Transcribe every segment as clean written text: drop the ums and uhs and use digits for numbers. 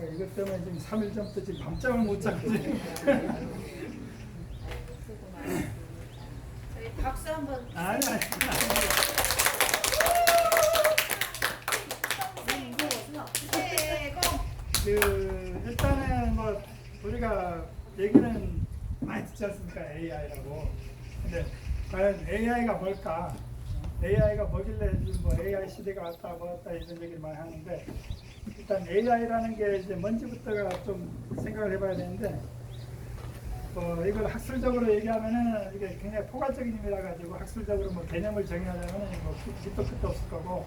이것 때문에 지금 3일 전부터 지금 밤잠을 못 자거든요. 저희 박수 한번. 아니. 일단은 뭐 우리가 얘기는 많이 듣지 않습니까? AI라고. 근데 과연 AI가 뭘까? AI가 뭐길래 뭐 AI 시대가 왔다 뭐왔다 이런 얘기를 많이 하는데, 일단 AI라는 게 이제 뭔지부터가 좀 생각을 해봐야 되는데, 이걸 학술적으로 얘기하면은 이게 굉장히 포괄적인 의미라 가지고 학술적으로 뭐 개념을 정의하려면은 뭐 밑도 끝도 없을 거고,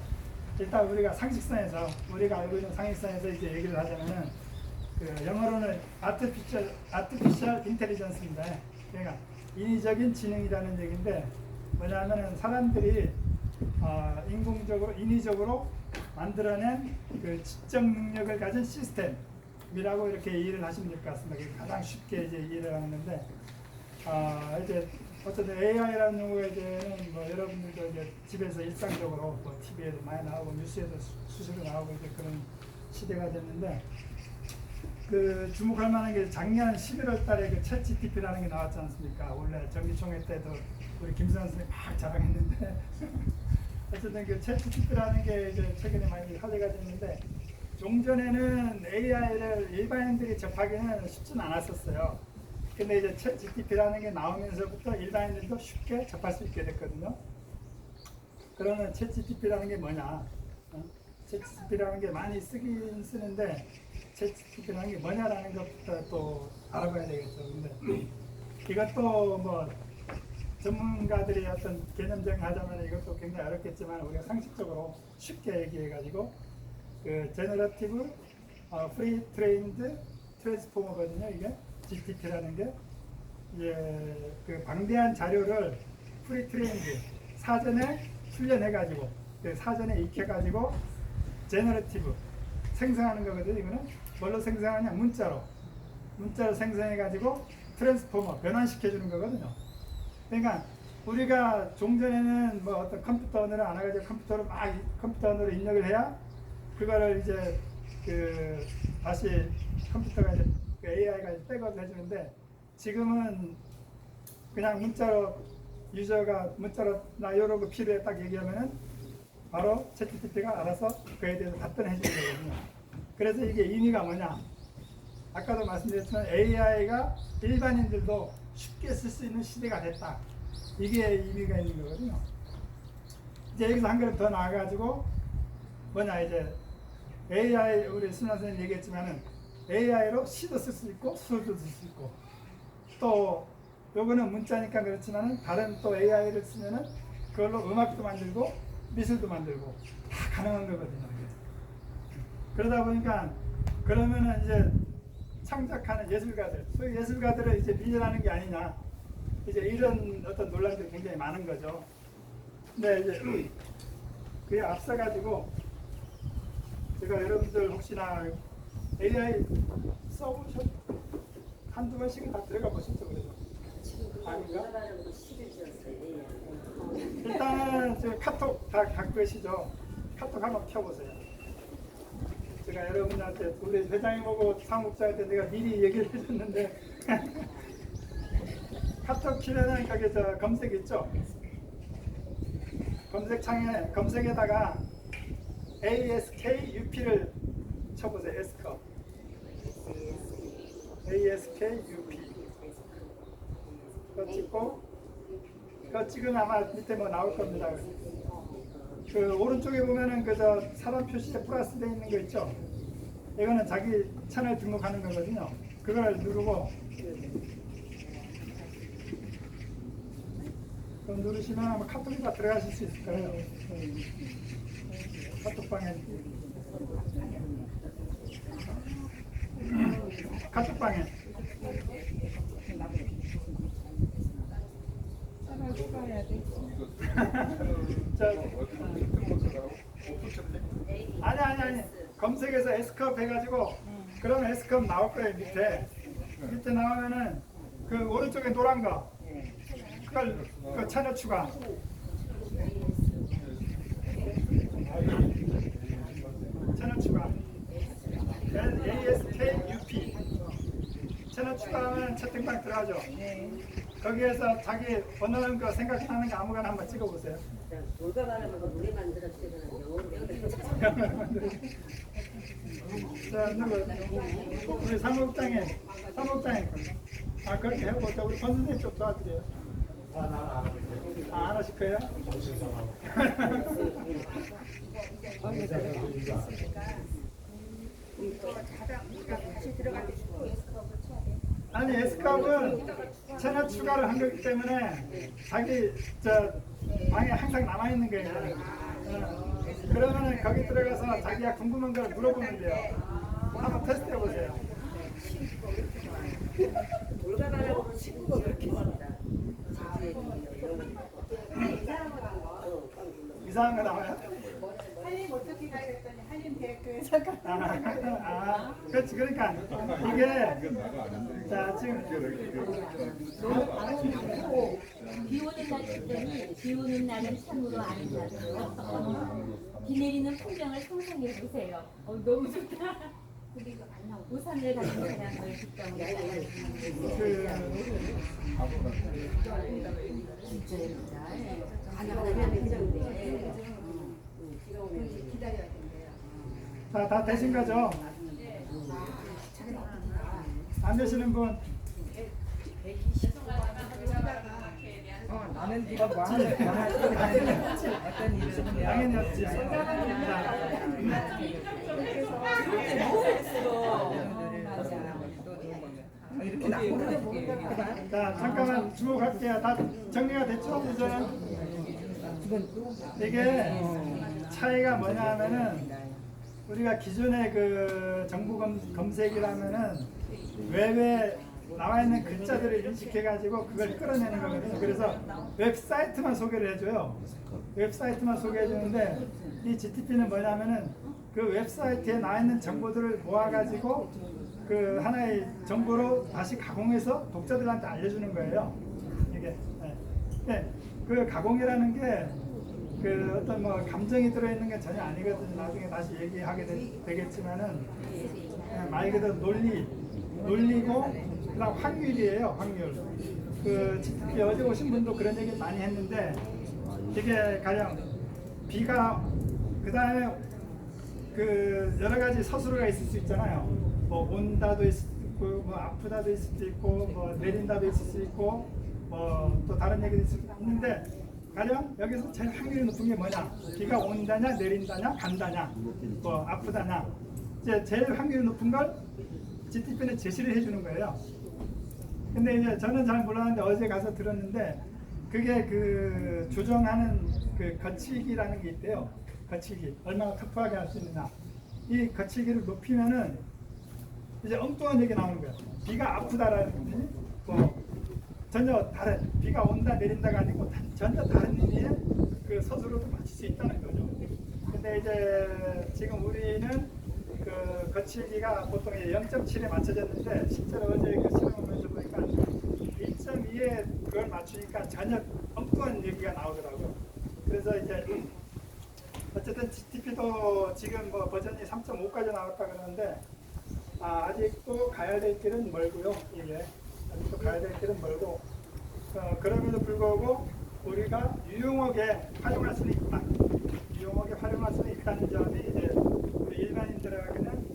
일단 우리가 상식선에서, 우리가 알고 있는 상식선에서 이제 얘기를 하자면은, 그 영어로는 artificial intelligence인데, 그러니까 인위적인 지능이라는 얘기인데, 뭐냐면은 사람들이 인위적으로 만들어낸 그 지적 능력을 가진 시스템이라고 이렇게 이해를 하시면 될 것 같습니다. 가장 쉽게 이제 이해를 하는데, 이제 어쨌든 AI라는 용어에 대해서는 뭐 여러분들도 이제 집에서 일상적으로 뭐 TV에도 많이 나오고 뉴스에도 수시로 나오고 이제 그런 시대가 됐는데, 그 주목할 만한 게 작년 11월 달에 그 챗GPT라는 게 나왔지 않습니까? 원래 정기총회 때도 우리 김수환 선생님이 막 자랑했는데 어쨌든 그 챗GPT라는 게 이제 최근에 많이 화제가 됐는데, 종전에는 AI를 일반인들이 접하기는 쉽지는 않았었어요. 근데 이제 챗GPT라는 게 나오면서부터 일반인들도 쉽게 접할 수 있게 됐거든요. 그러면 챗GPT라는 게 뭐냐? 챗GPT라는 게 많이 쓰긴 쓰는데, 챗GPT라는 게 뭐냐라는 것부터 또 알아봐야 되겠죠. 근데 이것도 뭐 전문가들이 어떤 개념 정하자면 이것도 굉장히 어렵겠지만, 우리가 상식적으로 쉽게 얘기해가지고, 그 제너러티브 프리 트레인드 트랜스포머거든요. 이게 GPT라는 게 이제 그 방대한 자료를 프리 트레인드, 사전에 훈련해가지고, 그 사전에 익혀가지고 제너러티브 생성하는 거거든요. 이거는 뭘로 생성하냐? 문자로 생성해가지고 트랜스포머 변환시켜주는 거거든요. 그러니까 우리가 종전에는 뭐 어떤 컴퓨터 언어를 안 해가지고 컴퓨터 언어로 입력을 해야 그거를 이제 그 다시 컴퓨터가 이제 그 AI가 백업을 해주는데, 지금은 그냥 문자로 유저가 문자로 나 요런 거 필요해 딱 얘기하면은 바로 챗GPT가 알아서 그에 대해서 답변해 주는 거거든요. 그래서 이게 의미가 뭐냐? 아까도 말씀드렸지만 AI가 일반인들도 쉽게 쓸 수 있는 시대가 됐다. 이게 의미가 있는 거거든요. 이제 여기서 한 걸음 더 나아가지고 뭐냐, 이제 AI, 우리 순환 선생님 얘기했지만은 AI로 시도 쓸 수 있고 수도 쓸 수 있고, 또 요거는 문자니까 그렇지만은 다른 또 AI를 쓰면은 그걸로 음악도 만들고 미술도 만들고 다 가능한 거거든요. 그러다 보니까 그러면은 이제 창작하는 예술가들, 소위 예술가들을 이제 밀려나는 게 아니냐, 이제 이런 어떤 논란들이 굉장히 많은 거죠. 근데 이제 그에 앞서가지고 제가 여러분들 혹시나 AI 써보셨, 한두 번씩은 다 들어가 보셨죠? 그래도 아닌가? 일단은 저 카톡 다 갖고 계시죠? 카톡 한번 켜보세요. 제가 여러분한테 우리 회장이 보고 사무국장한테 내가 미리 얘기를 해줬는데 카톡 키면은 거기 저 검색 있죠? 검색창에 검색에다가 ASKUP를 쳐보세요. ASKUP 그거 찍고, 그거 찍으면 아마 밑에 뭐 나올 겁니다. 그 오른쪽에 보면은 그저 사람 표시에 플러스 되어 있는 거 있죠? 이거는 자기 채널 등록하는 거거든요. 그걸 누르고 그거 누르시면 아마 카톡이 다 들어가실 수 있을 거예요. 카톡방에 카톡방에 아니 검색해서 S컵 해가지고 그러면 S컵 나올 거예요. 밑에 나오면은 그 오른쪽에 노란 거 그걸 그 채널 추가 채널 추가 AS 추가하면 채팅방 들어가죠. 거기에서 자기 원하는 거 생각나는 거 아무거나 한번 찍어보세요. 돌아가는 거 노래만 들었으면 자, 누구? 우리 사무국장님. 아, 그렇게 해보자. 우리 권 선생님 좀 도와드려요. 안 하실 거예요? 아니, S컵은 채널 추가를 한 거기 때문에 자기 저 방에 항상 남아있는 거예요. 그러면은 거기 들어가서 자기가 궁금한 걸 물어보면 돼요. 한번 테스트 해보세요. 돌아가라고 치는 거 그렇게 합니다. 이상한 거 나와요? 한림 어떻게 가야 됐더니 한림 대학교에서 그렇지. 그러니까 이게 자 지금 비 오는 날 했더니 비 오는 날은 참으로 아름답고요. 비 내리는 풍경을 상상해 보세요. 너무 좋다. 그리고 우산을 가진 사람을 뒷담을 기다려야 된대요. 자, 다 되신 거죠? 안 되시는 분? 나는 네가 뭐 하는 거야? 어떤 일을 해야 당연히 없지. 이렇게 나오는 자, 잠깐만 주목할게요. 다 정리가 됐죠? 이제는 이게 차이가 뭐냐 하면은 우리가 기존의 그 정부 검색이라면은 외에 나와 있는 글자들을 인식해가지고 그걸 끌어내는 거거든요. 그래서 웹사이트만 소개를 해줘요. 웹사이트만 소개해주는데 이 GTP는 뭐냐면은 그 웹사이트에 나와 있는 정보들을 모아가지고 그 하나의 정보로 다시 가공해서 독자들한테 알려주는 거예요. 이게. 네. 그 가공이라는 게 그 어떤 뭐 감정이 들어있는 게 전혀 아니거든요. 나중에 다시 얘기하게 되겠지만은 말 그대로 논리고 그다음 확률이에요. 확률. 그 GTP 어제 오신 분도 그런 얘기 많이 했는데 이게 가령 비가 그다음에 그 여러 가지 서술어가 있을 수 있잖아요. 뭐 온다도 있을 수 있고, 뭐 아프다도 있을 수도 있고, 뭐 내린다도 있을 수 있고, 뭐 또 다른 얘기도 있을 수 있는데 가령 여기서 제일 확률이 높은 게 뭐냐? 비가 온다냐, 내린다냐, 간다냐, 뭐 아프다냐. 이제 제일 확률이 높은 걸 GTP는 제시를 해주는 거예요. 근데 이제 저는 잘 몰랐는데 어제 가서 들었는데 그게 그 조정하는 그 거치기라는 게 있대요. 거치기 얼마나 터프하게 할 수 있느냐. 이 거치기를 높이면은 이제 엉뚱한 얘기 나오는 거예요. 비가 아프다라는 의미, 뭐 전혀 다른 비가 온다 내린다가 아니고 전혀 다른 의미의 그 서술로도 맞출 수 있다는 거죠. 근데 이제 지금 우리는 그 거치기가 보통 0.7에 맞춰졌는데 실제로 어제 그 실험을 보니까 1.2에 그걸 맞추니까 전혀 엉뚱한 얘기가 나오더라고요. 그래서 이제 어쨌든 GTP도 지금 뭐 버전이 3.5까지 나왔다 그러는데 아직도 가야 될 길은 멀고요. 이게 아직도 가야 될 길은 멀고 그럼에도 불구하고 우리가 유용하게 활용할 수는 있다. 유용하게 활용할 수는 있다는 점이 이제 우리 일반인들에게는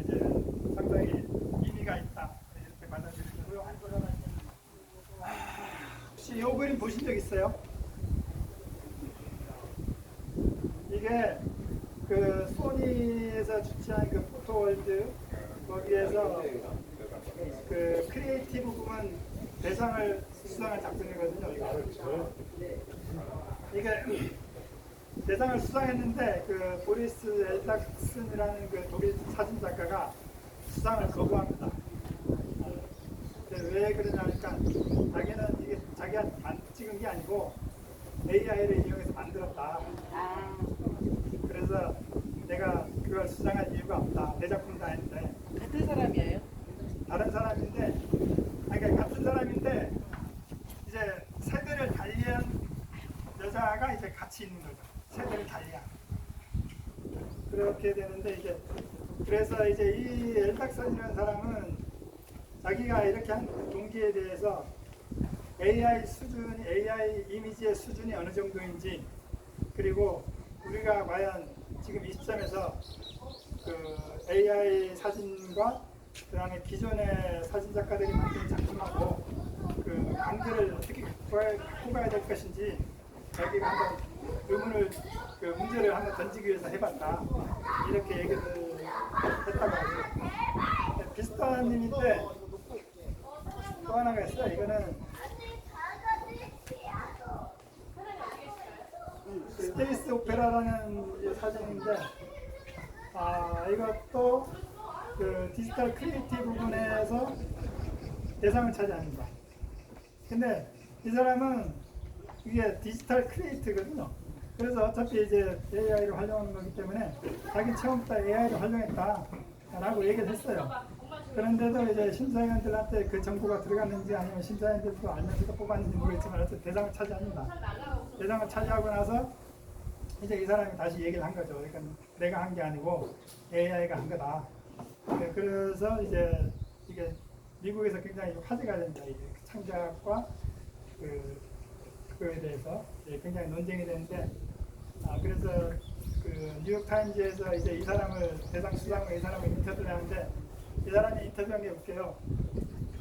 이제 상당히 의미가 있다. 이렇게 받아들이고요. 혹시 이 그림 보신 적 있어요? 이게 그 소니에서 주최한 그 포토월드 거기에서 그 크리에이티브 부문 대상을 수상한 작품이거든요. 이게 대상을 수상했는데 그 보리스 엘닥슨이라는 그 독일 사진 작가가 수상을 거부합니다. 왜 그러냐니까 자기는 이게 자기가 찍은 게 아니고 AI를 이용해서 만들었다. 그래서 내가 그걸 수상할 이유가 없다. 내 작품도 아닌데. 같은 사람이에요? 다른 사람인데, 그러니까 같은 사람인데 이제 세대를 달리한 여자가 이제 같이 있는 거죠. 세대를 달리한. 그렇게 되는데 이제 그래서 이제 이 엘닥슨이라는 사람은 자기가 이렇게 한 동기에 대해서 AI 이미지의 수준이 어느 정도인지, 그리고 우리가 과연 지금 이 시점에서 그 AI 사진과 그다음에 기존의 사진 작가들이 만든 작품하고 그 관계를 어떻게 갖고 가야 될 것인지 자기가 한번 문제를 한번 던지기 위해서 해봤다, 이렇게 얘기를 했다고 하죠. 비슷한 님인데 또 하나가 있어요. 이거는 스페이스 오페라라는 사진인데, 이것도 그 디지털 크리에이티브 부분에서 대상을 차지합니다. 근데 이 사람은 이게 디지털 크리에이트거든요. 그래서 어차피 이제 AI를 활용하는 거기 때문에 자기 처음부터 AI를 활용했다라고 얘기를 했어요. 그런데도 이제 심사위원들한테 그 정보가 들어갔는지 아니면 심사위원들도 알면서도 뽑았는지 모르겠지만 어쨌든 대상을 차지합니다. 대상을 차지하고 나서 이제 이 사람이 다시 얘기를 한 거죠. 그러니까 내가 한 게 아니고 AI가 한 거다. 그래서 이제 이게 미국에서 굉장히 화제가 된다. 이게 창작과 그거에 대해서 굉장히 논쟁이 되는데, 그래서 그 뉴욕 타임즈에서 이제 이 사람을 대상 수상으로 이 사람을 인터뷰를 하는데, 이 사람이 인터뷰한 게 웃겨요.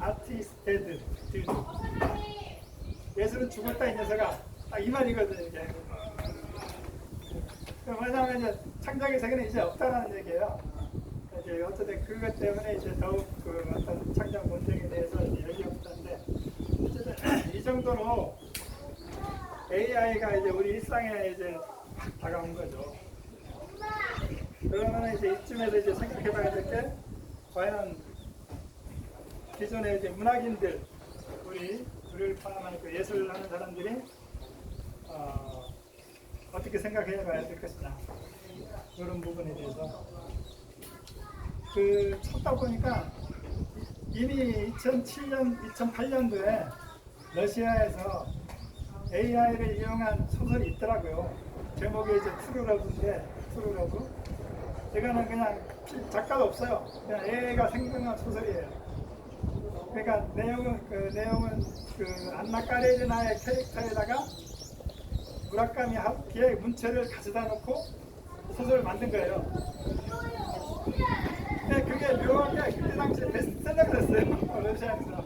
Artist dead, dude. 예술은 죽었다 이 녀석아. 이 말이거든 이게. 왜냐하면 이제 창작의 세계는 이제 없다라는 얘기예요. 이제 어쨌든 그것 때문에 이제 더욱 그 어떤 창작 논쟁에 대해서 얘기가 없다는데, 어쨌든 이 정도로 AI가 이제 우리 일상에 이제 확 다가온 거죠. 그러면 이제 이쯤에서 이제 생각해봐야 될 게, 과연 기존의 이제 문학인들, 우리를 포함한 그 예술을 하는 사람들이 어떻게 생각해봐야 될 것이냐, 이런 부분에 대해서 찾다 보니까 이미 2007년, 2008년도에 러시아에서 AI를 이용한 소설이 있더라고요. 제목이 이제 트루러브인데, 트루러브. 이거는 그냥 작가도 없어요. 그냥 AI가 생성한 소설이에요. 그러니까 내용은 그 안나 까레리나의 캐릭터에다가 무라카미 하루키의 문체를 가져다 놓고 소설을 만든 거예요. 근데 그게 묘하게 그때 당시에 베스트셀러가 됐어요. 러시아에서.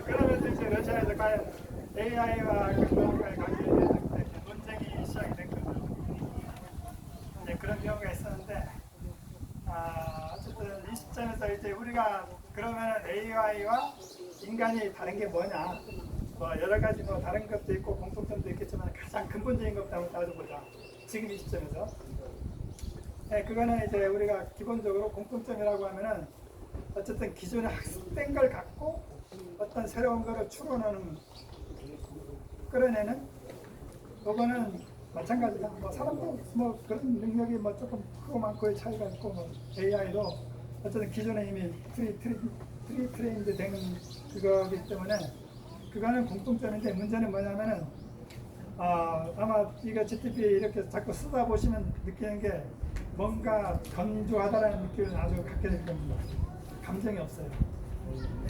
그러면서 이제 러시아에서 과연 AI와 그 무라카미의 관계에 대해서 논쟁이 시작이 된 거죠. 그런 경우가 있었는데, 어쨌든 이 시점에서 이제 우리가 그러면 AI와 인간이 다른 게 뭐냐, 여러 가지 다른 것도 있고 공통점도 있겠지만 가장 근본적인 것부터 한번 따져보자. 지금 이 시점에서. 그거는 이제 우리가 기본적으로 공통점이라고 하면은 어쨌든 기존에 학습된 걸 갖고 어떤 새로운 거를 추론하는, 끌어내는, 요거는 마찬가지다. 사람도 그런 능력이 조금 크고 많고의 차이가 있고, AI도 어쨌든 기존에 이미 프리트레인드 된 그거기 때문에 그거는 공통점인데, 문제는 뭐냐면은 아마 이거 GTP 이렇게 자꾸 쓰다 보시면 느끼는 게 뭔가 건조하다라는 느낌을 아주 갖게 될 겁니다. 감정이 없어요.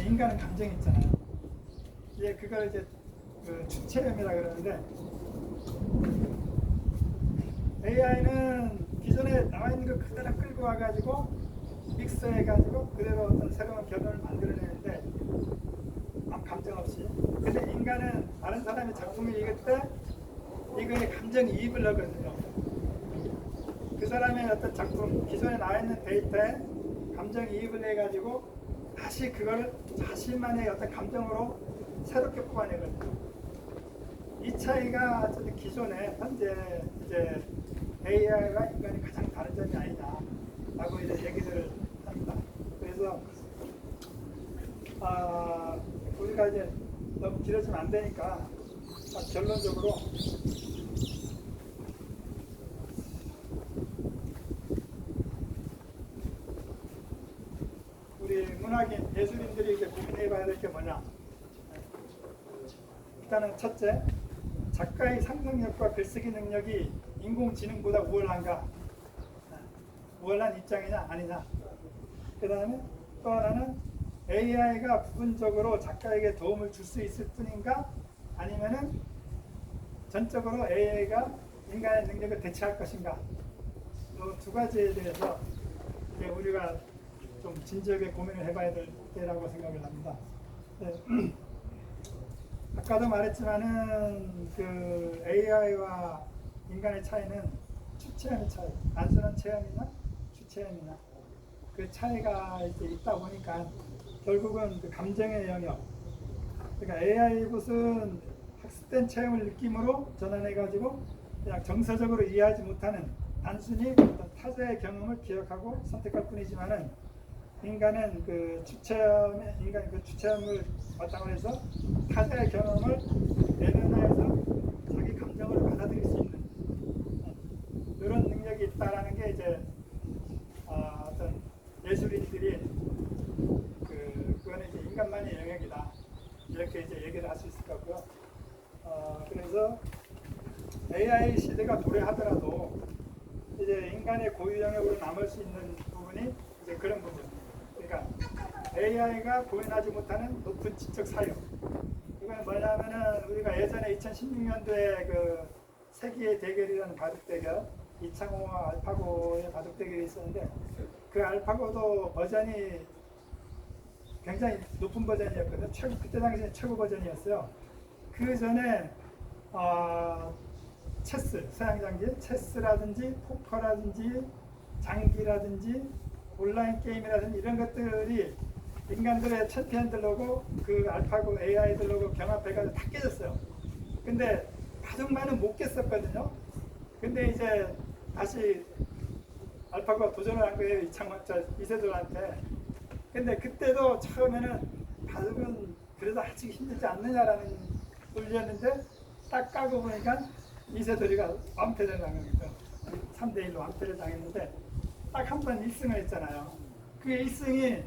인간은 감정이 있잖아요. 이제 그걸 이제 그 주체음이라 그러는데, AI는 기존에 나와 있는 거 그대로 끌고 와가지고 믹스해가지고 그대로 어떤 새로운 결론을 만들어내는데 감정 없이. 근데 인간은 다른 사람의 작품을 읽을 때 이거에 감정이입을 하거든요. 그 사람의 어떤 작품, 기존에 나와 있는 데이터에 감정이입을 해가지고 다시 그걸 자신만의 어떤 감정으로 새롭게 뽑아내거든요. 이 차이가 어쨌든 기존에 현재 이제 AI와 인간이 가장 다른 점이 아니냐라고 이제 얘기를 합니다. 그래서 우리가 이제 너무 길어지면 안 되니까 결론적으로 우리 문학인, 예술인들이 이제 고민해봐야 될 게 뭐냐. 일단은 첫째, 작가의 상상력과 글쓰기 능력이 인공지능보다 우월한가? 우월한 입장이냐 아니냐. 그 다음에 또 하나는 AI가 부분적으로 작가에게 도움을 줄 수 있을 뿐인가? 아니면은 전적으로 AI가 인간의 능력을 대체할 것인가? 이 두 가지에 대해서 이제 우리가 좀 진지하게 고민을 해봐야 될 때라고 생각을 합니다. 네. 아까도 말했지만은 그 AI와 인간의 차이는 추체험의 차이, 단순한 체험이나 추체험이나 그 차이가 이제 있다 보니까 결국은 그 감정의 영역, 그러니까 AI 것은 학습된 체험을 느낌으로 전환해가지고 그냥 정서적으로 이해하지 못하는 단순히 어떤 타자의 경험을 기억하고 선택할 뿐이지만은 인간은 그 추체험의 인간 그 추체험을 바탕으로 해서 타자의 경험을 내면화해서 자기 감정을 받아들일 수 있는 이런 능력이 있다라는 게 이제 어떤 예술인들이 그거는 이제 인간만의 영역이다 이렇게 이제 얘기를 할 수 있을 것 같고요. 그래서 AI 시대가 도래하더라도 이제 인간의 고유 영역으로 남을 수 있는 부분이 이제 그런 부분. 그러니까 AI가 구현하지 못하는 높은 지적 사유. 이건 뭐냐면은 우리가 예전에 2016년도에 그 세기의 대결이라는 바둑 대결, 이창호와 알파고의 바둑 대결이 있었는데 그 알파고도 버전이 굉장히 높은 버전이었거든요. 그때 당시에 최고 버전이었어요. 그 전에 체스, 서양 장기, 체스라든지 포커라든지 장기라든지 온라인 게임이라든지 이런 것들이 인간들의 챔피언들하고 그 알파고 AI들하고 경합해가지고 다 깨졌어요. 근데 바둑만은 못 깼었거든요. 근데 이제 다시 알파고가 도전을 한 거예요. 이세돌한테. 근데 그때도 처음에는 바둑은 그래도 아직 힘들지 않느냐라는 논리였는데 딱 까고 보니까 이세돌이가 완패를 당합니다. 3대1로 완패를 당했는데 딱 한 번 1승을 했잖아요. 그 1승이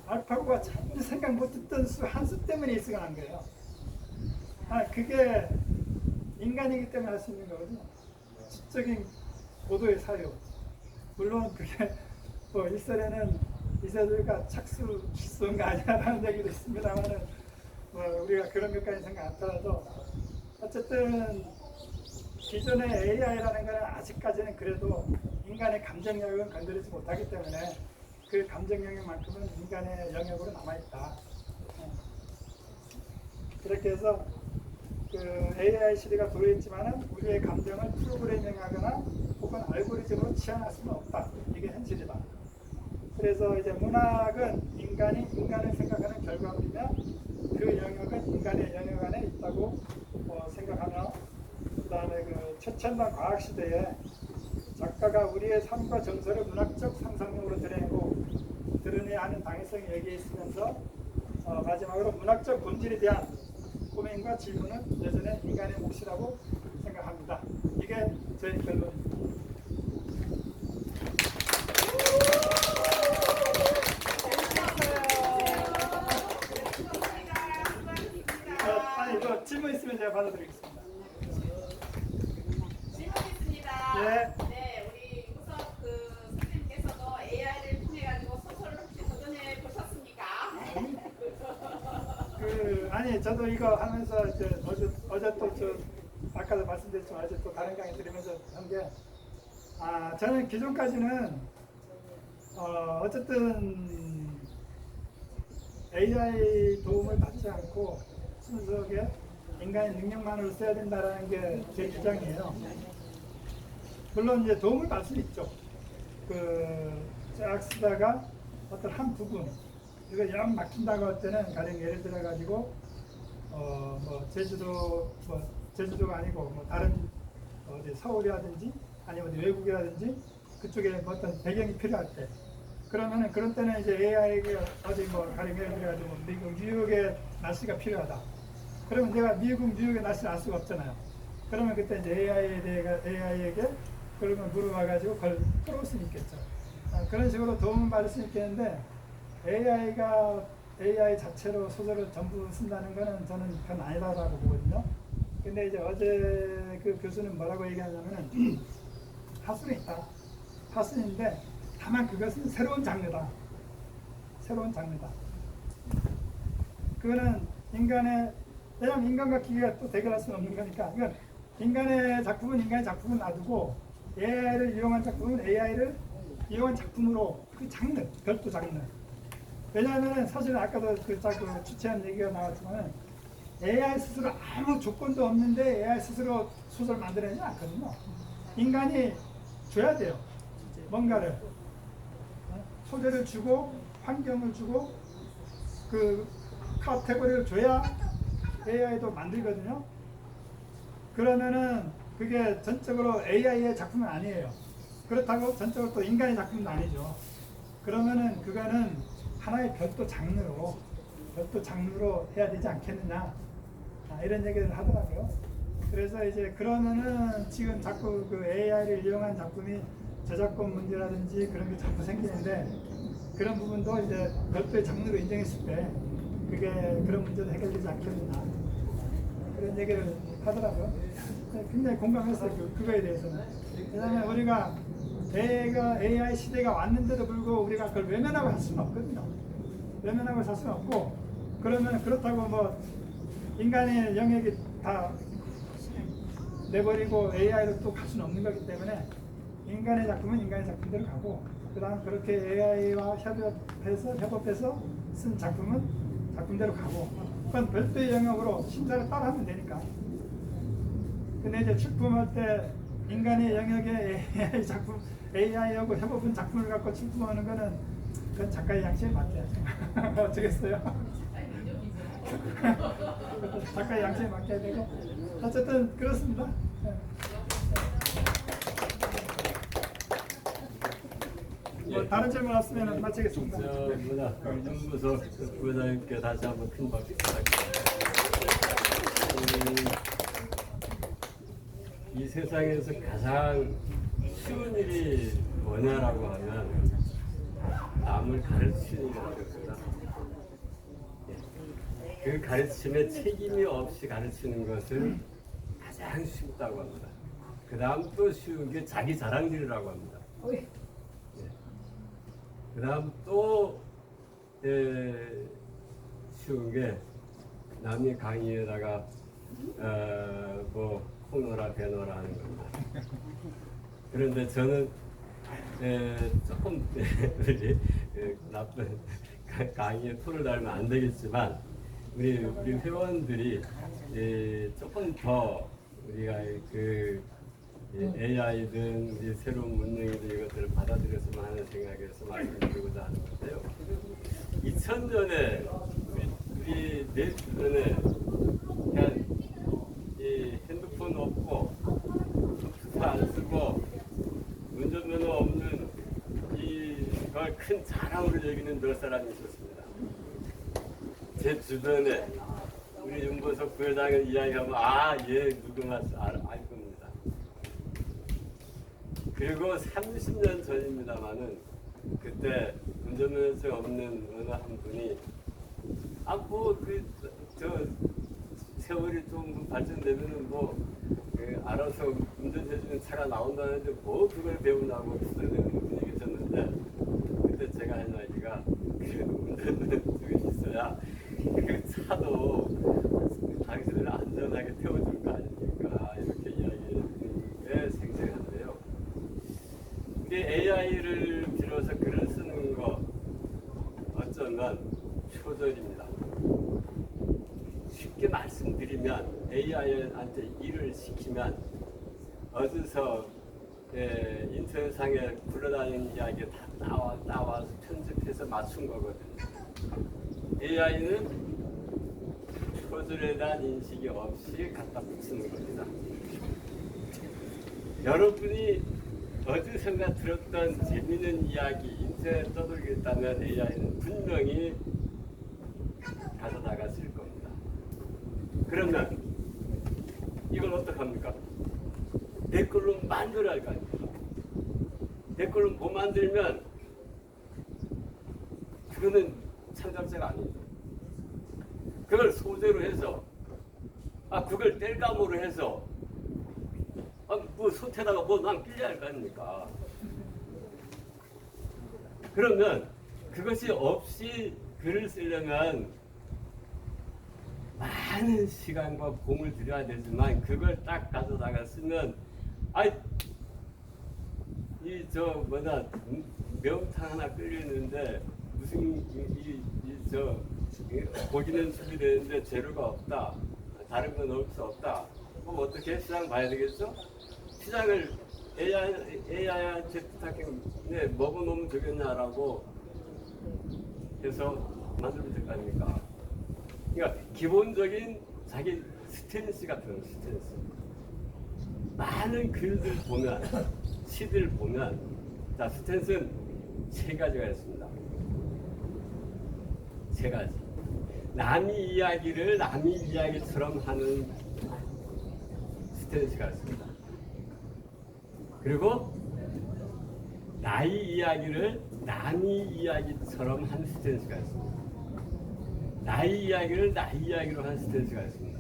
알파고가 전혀 생각 못했던 한 수 때문에 1승을 한 거예요. 그게 인간이기 때문에 할 수 있는 거거든요. 지적인 고도의 사유. 물론 그게 뭐 일설에는 이세돌이가 착수 실수한 거 아니야라는 얘기도 있습니다만은 뭐 우리가 그런 것까지 생각 안 하더라도 어쨌든 기존의 AI라는 것은 아직까지는 그래도 인간의 감정 영역은 건드리지 못하기 때문에 그 감정 영역만큼은 인간의 영역으로 남아있다. 그렇게 해서 그 AI 시대가 도래했지만은 우리의 감정을 프로그래밍하거나 혹은 알고리즘으로 취향할 수는 없다. 이게 현실이다. 그래서 이제 문학은 인간이 인간을 생각하는 결과물이며 그 영역은 인간의 영역 안에 있다고 생각하며 그 다음에 그 최첨단 과학 시대에 작가가 우리의 삶과 정서를 문학적 상상력으로 드러내야 하는 당위성이 여기에 있으면서 마지막으로 문학적 본질에 대한 고민과 질문은 여전히 인간의 몫이라고 생각합니다. 이게 저희 결론입니다. 질문 있으면 제가 받아드리겠습니다. 질문 있습니다. 네. 네, 우리 유구석 그 선생님께서도 AI를 통해 가지고 소설을 혹시 도전해 보셨습니까? 아니 저도 이거 하면서 이제 어제 또 아까도 말씀드렸지만 어제 또 다른 강의 들으면서 한 게 저는 기존까지는 어쨌든 AI 도움을 받지 않고 순수하게 인간의 능력만으로 써야 된다라는 게 제 주장이에요. 물론 이제 도움을 받을 수 있죠. 쫙 쓰다가 어떤 한 부분 이거 영 막힌다고 할 때는 가령 예를 들어 가지고 뭐 제주도가 아니고 뭐 다른 어디 서울이라든지 아니면 어디 외국이라든지 그쪽에 뭐 어떤 배경이 필요할 때 그러면은 그런 때는 이제 AI에게 어디 뭐 가령 예를 들어 가지고 미국 뉴욕의 날씨가 필요하다. 그러면 내가 미국 뉴욕의 날씨를 알 수가 없잖아요. 그러면 그때 이제 AI에게 그런 걸 물어봐가지고 그걸 끌어올 수 있겠죠. 그런 식으로 도움을 받을 수 있겠는데 AI가 AI 자체로 소설을 전부 쓴다는 거는 저는 그건 아니다라고 보거든요. 근데 이제 어제 그 교수는 뭐라고 얘기하냐면은 하수는 있다. 하수인데 다만 그것은 새로운 장르다. 새로운 장르다. 그거는 왜냐면 인간과 기계가 또 대결할 수는 없는 거니까, 이건 인간의 작품은 인간의 작품은 놔두고 AI를 이용한 작품은 AI를 이용한 작품으로 그 장르, 별도 장르. 왜냐하면 사실은 아까도 그 주최한 얘기가 나왔지만 AI 스스로 아무 조건도 없는데 AI 스스로 소설 만들어내지 않거든요. 인간이 줘야 돼요. 뭔가를. 소재를 주고 환경을 주고 그 카테고리를 줘야 AI도 만들거든요. 그러면은 그게 전적으로 AI의 작품은 아니에요. 그렇다고 전적으로 또 인간의 작품도 아니죠. 그러면은 그거는 하나의 별도 장르로 해야 되지 않겠느냐, 이런 얘기를 하더라고요. 그래서 이제 그러면은 지금 자꾸 그 AI를 이용한 작품이 저작권 문제라든지 그런 게 자꾸 생기는데, 그런 부분도 이제 별도의 장르로 인정했을 때 그게 그런 문제도 해결되지 않겠느냐, 그런 얘기를 하더라고요. 굉장히 공감했어요. 그거에 대해서는. 왜냐하면 우리가 AI 시대가 왔는데도 불구하고 우리가 그걸 외면하고 할 수는 없거든요. 외면하고 살 수는 없고, 그러면 그렇다고 뭐 인간의 영역이 다 내버리고 AI로 또 갈 수는 없는 거기 때문에 인간의 작품은 인간의 작품대로 가고, 그 다음 그렇게 AI와 협업해서 쓴 작품은 작품대로 가고, 그건 별도의 영역으로 심사를 따라하면 되니까. 근데 이제 출품할 때 인간의 영역에 AI하고 협업한 작품을 갖고 출품하는 거는 그건 작가의 양심에 맡겨야죠. 어쩌겠어요? 작가의 양심에 맡겨야 되고, 어쨌든 그렇습니다. 뭐 다른 질문 없으면 마치겠습니다. 문화연구소 부장님께 다시 한번 큰 박수 부탁드립니다. 이 세상에서 가장 쉬운 일이 뭐냐라고 하면 남을 가르치는 것입니다. 그 가르침에 책임이 없이 가르치는 것은 가장 쉽다고 합니다. 그 다음 또 쉬운 게 자기 자랑질이라고 합니다. 그 다음 또 쉬운 게 남의 강의에다가 뭐 코너라 배너라 하는 겁니다. 그런데 저는 조금 나쁜 강의에 토를 달면 안 되겠지만 우리 회원들이 조금 더 우리가 그 AI든 우리 새로운 문명이든 이것들을 받아들였으면 하는 생각에서 말씀드리고자 하는 건데요. 2000년에 우리 내 주변에 그냥 이 핸드폰 없고 컴퓨터 안 쓰고 운전면허 없는 이걸 큰 자랑으로 여기는 몇 사람이 있었습니다. 제 주변에 우리 윤보석 부회장을 이야기하면 얘 누구나 알 겁니다. 그리고 30년 전입니다만은 그때 운전면허증 없는 어느 한 분이 세월이 좀 발전되면은 알아서 운전해주는 차가 나온다는데 그걸 배우냐고 그런 얘기 했었는데, 그때 제가 한 이야기가 운전면허증이 있어야 그 차도 당신을 안전하게 태워줄 거 아닙니까? 이렇게 이야기하는 게 생생한데요. 우리 AI를 빌어서 글을 쓰는 거 어쩌면 표절입니다. 쉽게 말씀드리면 AI한테 일을 시키면 어디서 인터넷상에 굴러다니는 이야기 다 나와서 편집해서 맞춘 거거든요. AI는 표절에 대한 인식이 없이 갖다 붙이는 겁니다. 여러분이 어디선가 들었던 재미있는 이야기 인터넷 떠돌겠다면 AI는 분명히 가져다가 쓸 겁니다. 그러면 이걸 어떡합니까? 내 걸로 만들어야 할 거 아닙니까? 내 걸로 못 만들면 그거는 창작자가 아닙니다. 그걸 소재로 해서 그걸 뗄감으로 해서 솥에다가 난 끼려야 할 거 아닙니까? 그러면 그 그것이 없이 글을 쓰려면 많은 시간과 공을 들여야 되지만 그걸 딱 가져다가 쓰면 이저 뭐다 매운탕 하나 끓이는데 무슨 이저 고기는 준비되는데 재료가 없다, 다른 거 넣을 수 없다. 그럼 어떻게 시장 봐야 되겠죠? 시장을 AI한테 부탁해 먹어놓으면 되겠냐라고 해서 만들면 될 거 아닙니까? 그러니까 기본적인 자기 스탠스 같은 스탠스. 많은 글들 보면, 시들 보면, 자 스탠스는 세 가지가 있습니다. 세 가지. 남이 이야기를 남이 이야기처럼 하는 스탠스가 있습니다. 그리고 나의 이야기를 남이 이야기처럼 하는 스탠스가 있습니다. 나의 이야기를 나의 이야기로 하는 스탠스가 있습니다.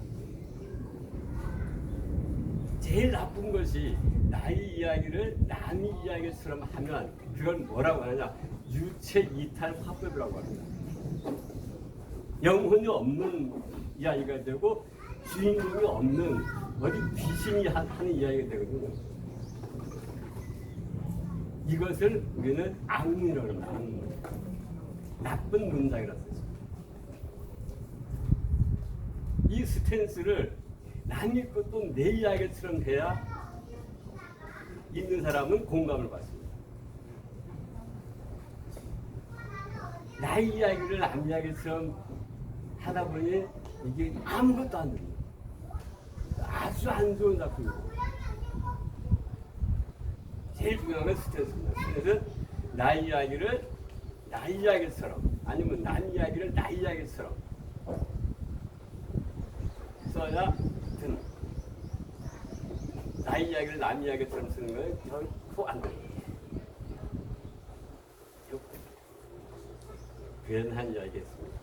제일 나쁜 것이 나의 이야기를 남의 이야기처럼 하면 그건 뭐라고 하느냐? 유체 이탈 화법이라고 합니다. 영혼이 없는 이야기가 되고 주인공이 없는 어디 귀신이 하는 이야기가 되거든요. 이것을 우리는 악문이라고 합니다. 악문. 나쁜 문장이라고 했습니다. 이 스탠스를 남의 것도 내 이야기처럼 해야 읽는 사람은 공감을 받습니다. 나의 이야기를 남 이야기처럼 하다 보니 이게 아무것도 안 됩니다. 아주 안 좋은 작품이고 제일 중요한 건 스탠스입니다. 스탠스는 나의 이야기를 나의 이야기처럼 아니면 남 이야기를 나의 이야기처럼 써야 든 나의 이야기를 남 이야기처럼 쓰는 건 결코 안 됩니다. 괜한 이야기였습니다.